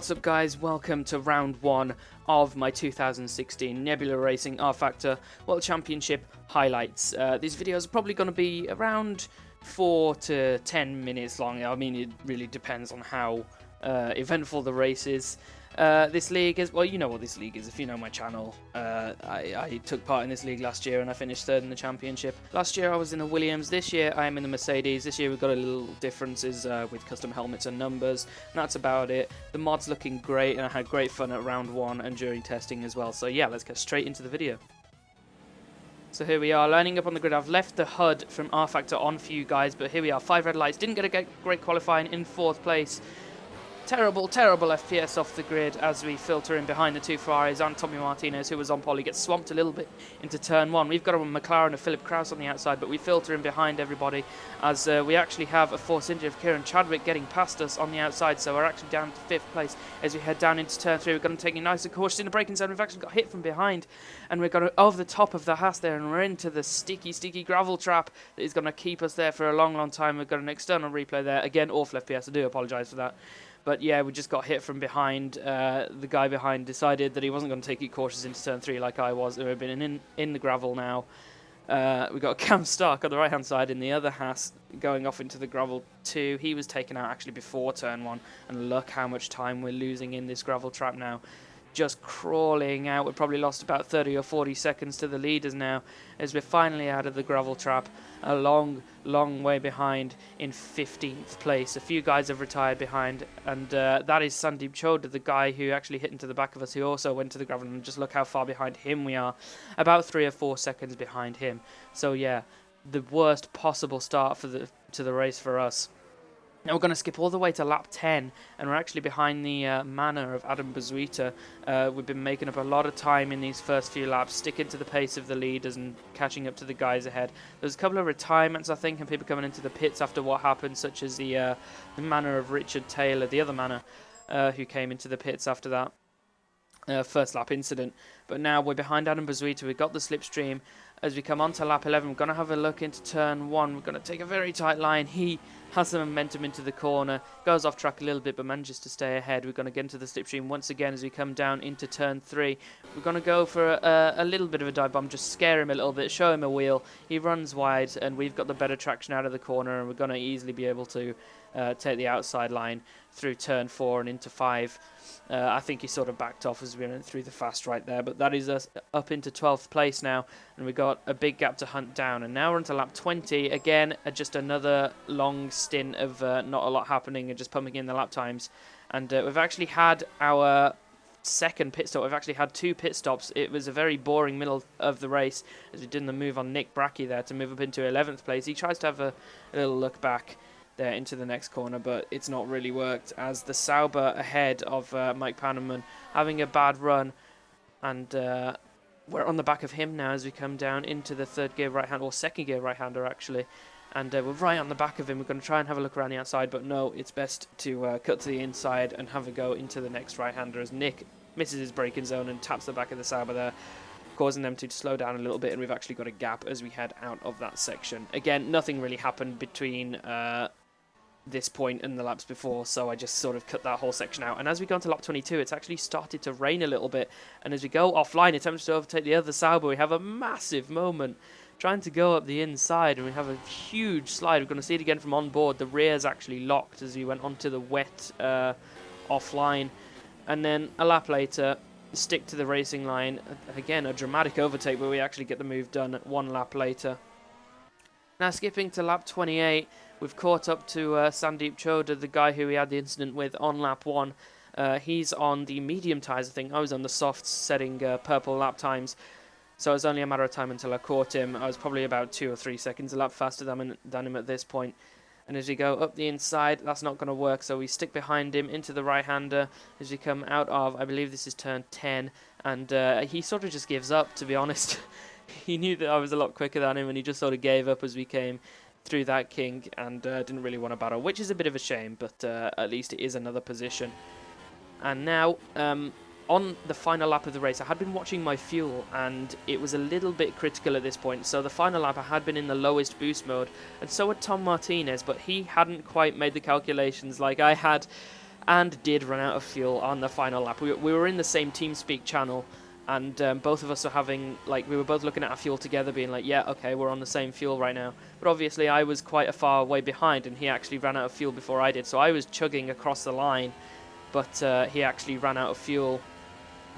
What's up guys, welcome to round 1 of my 2016 Nebula Racing rFactor World Championship highlights. These videos are probably going to be around 4 to 10 minutes long. I mean, it really depends on how eventful the race is. This league is, well, you know what this league is if you know my channel. I took part in this league last year and I finished 3rd in the championship. Last year I was in a Williams, this year I am in the Mercedes. This year we've got a little differences with custom helmets and numbers, and that's about it. The mod's looking great and I had great fun at round 1 and during testing as well. So yeah, let's get straight into the video. So here we are, lining up on the grid. I've left the HUD from rFactor on for you guys, but here we are, 5 red lights. Didn't get a great qualifying, in 4th place. Terrible FPS off the grid as we filter in behind the 2 Ferraris and Tommy Martinez, who was on pole. He gets swamped a little bit into turn 1. We've got a McLaren and Philip Kraus on the outside, but we filter in behind everybody as we actually have a force injury of Kieran Chadwick getting past us on the outside, so we're actually down to 5th place as we head down into turn 3. We're going to take it nice and cautious in the braking zone. We've actually got hit from behind and we're going over the top of the Haas there, and we're into the sticky gravel trap that is going to keep us there for a long time. We've got an external replay there. Again, awful FPS. I do apologise for that. But yeah, we just got hit from behind. The guy behind decided that he wasn't going to take it cautious into turn 3 like I was. We've been in the gravel now. We've got Cam Stark on the right-hand side in the other Haas going off into the gravel too. He was taken out actually before turn 1. And look how much time we're losing in this gravel trap now. Just crawling out. We've probably lost about 30 or 40 seconds to the leaders now as we're finally out of the gravel trap. A long way behind in 15th place. A few guys have retired behind, and that is Sandeep Choda, the guy who actually hit into the back of us, who also went to the gravel, and just look how far behind him we are. About 3 or 4 seconds behind him. So yeah, the worst possible start to the race for us. Now we're going to skip all the way to lap 10, and we're actually behind the manor of Adam Bazuita. We've been making up a lot of time in these first few laps, sticking to the pace of the leaders and catching up to the guys ahead. There's a couple of retirements, I think, and people coming into the pits after what happened, such as the manor of Richard Taylor, the other manor, who came into the pits after that first lap incident. But now we're behind Adam Bazuita. We've got the slipstream. As we come on to lap 11, we're going to have a look into turn 1. We're going to take a very tight line. He has the momentum into the corner, goes off track a little bit, but manages to stay ahead. We're going to get into the slipstream once again as we come down into turn 3. We're going to go for a little bit of a dive bomb, just scare him a little bit, show him a wheel. He runs wide, and we've got the better traction out of the corner, and we're going to easily be able to take the outside line through turn 4 and into 5. I think he sort of backed off as we went through the fast right there, but that is us up into 12th place now, and we've got a big gap to hunt down. And now we're into lap 20 again, just another long stint of not a lot happening and just pumping in the lap times. And we've actually had our second pit stop. We've actually had 2 pit stops. It was a very boring middle of the race as we did the move on Nick Brackey there to move up into 11th place. He tries to have a little look back there into the next corner, but it's not really worked as the Sauber ahead of Mike Pannerman having a bad run, and we're on the back of him now as we come down into the 3rd gear right hand, or 2nd gear right hander actually, and we're right on the back of him. We're going to try and have a look around the outside, but no, it's best to cut to the inside and have a go into the next right hander as Nick misses his braking zone and taps the back of the Sauber there, causing them to slow down a little bit, and we've actually got a gap as we head out of that section. Again, nothing really happened between this point and the laps before, so I just sort of cut that whole section out. And as we go into lap 22, it's actually started to rain a little bit, and as we go offline, attempts to overtake the other Sauber, we have a massive moment trying to go up the inside, and we have a huge slide. We're going to see it again from on board. The rear's actually locked as we went onto the wet offline, and then a lap later stick to the racing line. Again, a dramatic overtake, but we actually get the move done 1 lap later. Now skipping to lap 28, we've caught up to Sandeep Choda, the guy who we had the incident with on lap 1. He's on the medium tyres, I think. I was on the softs, setting purple lap times. So it was only a matter of time until I caught him. I was probably about 2 or 3 seconds a lap faster than him at this point. And as we go up the inside, that's not going to work. So we stick behind him into the right-hander as we come out of, I believe this is turn 10. And he sort of just gives up, to be honest. He knew that I was a lot quicker than him, and he just sort of gave up as we came through that kink and didn't really want to battle, which is a bit of a shame, but at least it is another position. And now, on the final lap of the race, I had been watching my fuel, and it was a little bit critical at this point. So the final lap, I had been in the lowest boost mode, and so had Tom Martinez, but he hadn't quite made the calculations like I had. and did run out of fuel on the final lap. We were in the same TeamSpeak channel, and both of us are having, like, we were both looking at our fuel together, being like, yeah, okay, we're on the same fuel right now. But obviously I was quite a far way behind, and he actually ran out of fuel before I did, so I was chugging across the line, but he actually ran out of fuel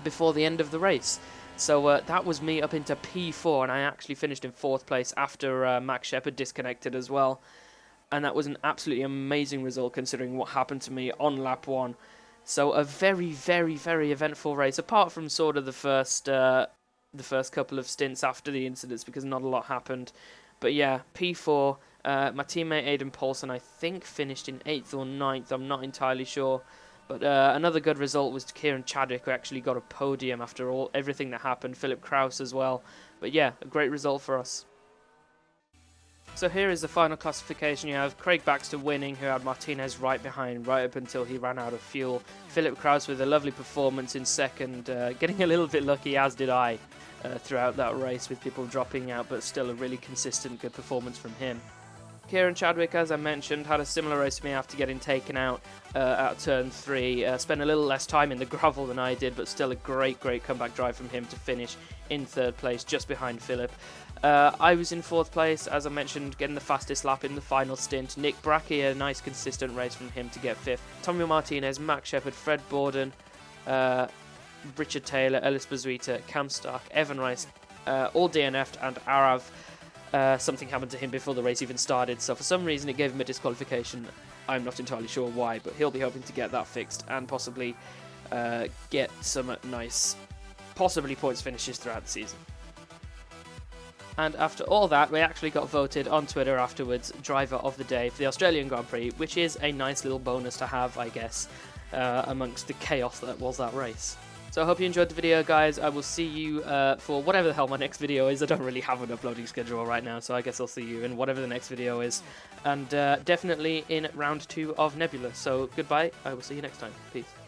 before the end of the race. So that was me up into P4, and I actually finished in 4th place after Max Shepard disconnected as well. And that was an absolutely amazing result considering what happened to me on lap 1. So a very, very, very eventful race, apart from sort of the first couple of stints after the incidents, because not a lot happened. But yeah, P4, my teammate Aidan Paulson, I think, finished in 8th or 9th, I'm not entirely sure. But another good result was Kieran Chadwick, who actually got a podium after everything that happened. Philip Krause as well. But yeah, a great result for us. So here is the final classification. You have Craig Baxter winning, who had Martinez right behind, right up until he ran out of fuel. Philip Krause with a lovely performance in 2nd, getting a little bit lucky, as did I, throughout that race with people dropping out, but still a really consistent, good performance from him. Kieran Chadwick, as I mentioned, had a similar race to me after getting taken out at turn 3. Spent a little less time in the gravel than I did, but still a great comeback drive from him to finish in 3rd place, just behind Philip. I was in 4th place, as I mentioned, getting the fastest lap in the final stint. Nick Brackey, a nice consistent race from him to get 5th. Tommy Martinez, Max Shepard, Fred Borden, Richard Taylor, Ellis Bazuita, Cam Stark, Evan Rice, all DNF'd, and Arav. Something happened to him before the race even started, so for some reason it gave him a disqualification. I'm not entirely sure why, but he'll be hoping to get that fixed and possibly get some nice, possibly points finishes throughout the season. And after all that, we actually got voted on Twitter afterwards Driver of the Day for the Australian Grand Prix, which is a nice little bonus to have, I guess, amongst the chaos that was that race. So I hope you enjoyed the video, guys. I will see you for whatever the hell my next video is. I don't really have an uploading schedule right now, so I guess I'll see you in whatever the next video is. And definitely in round 2 of Nebula. So goodbye. I will see you next time. Peace.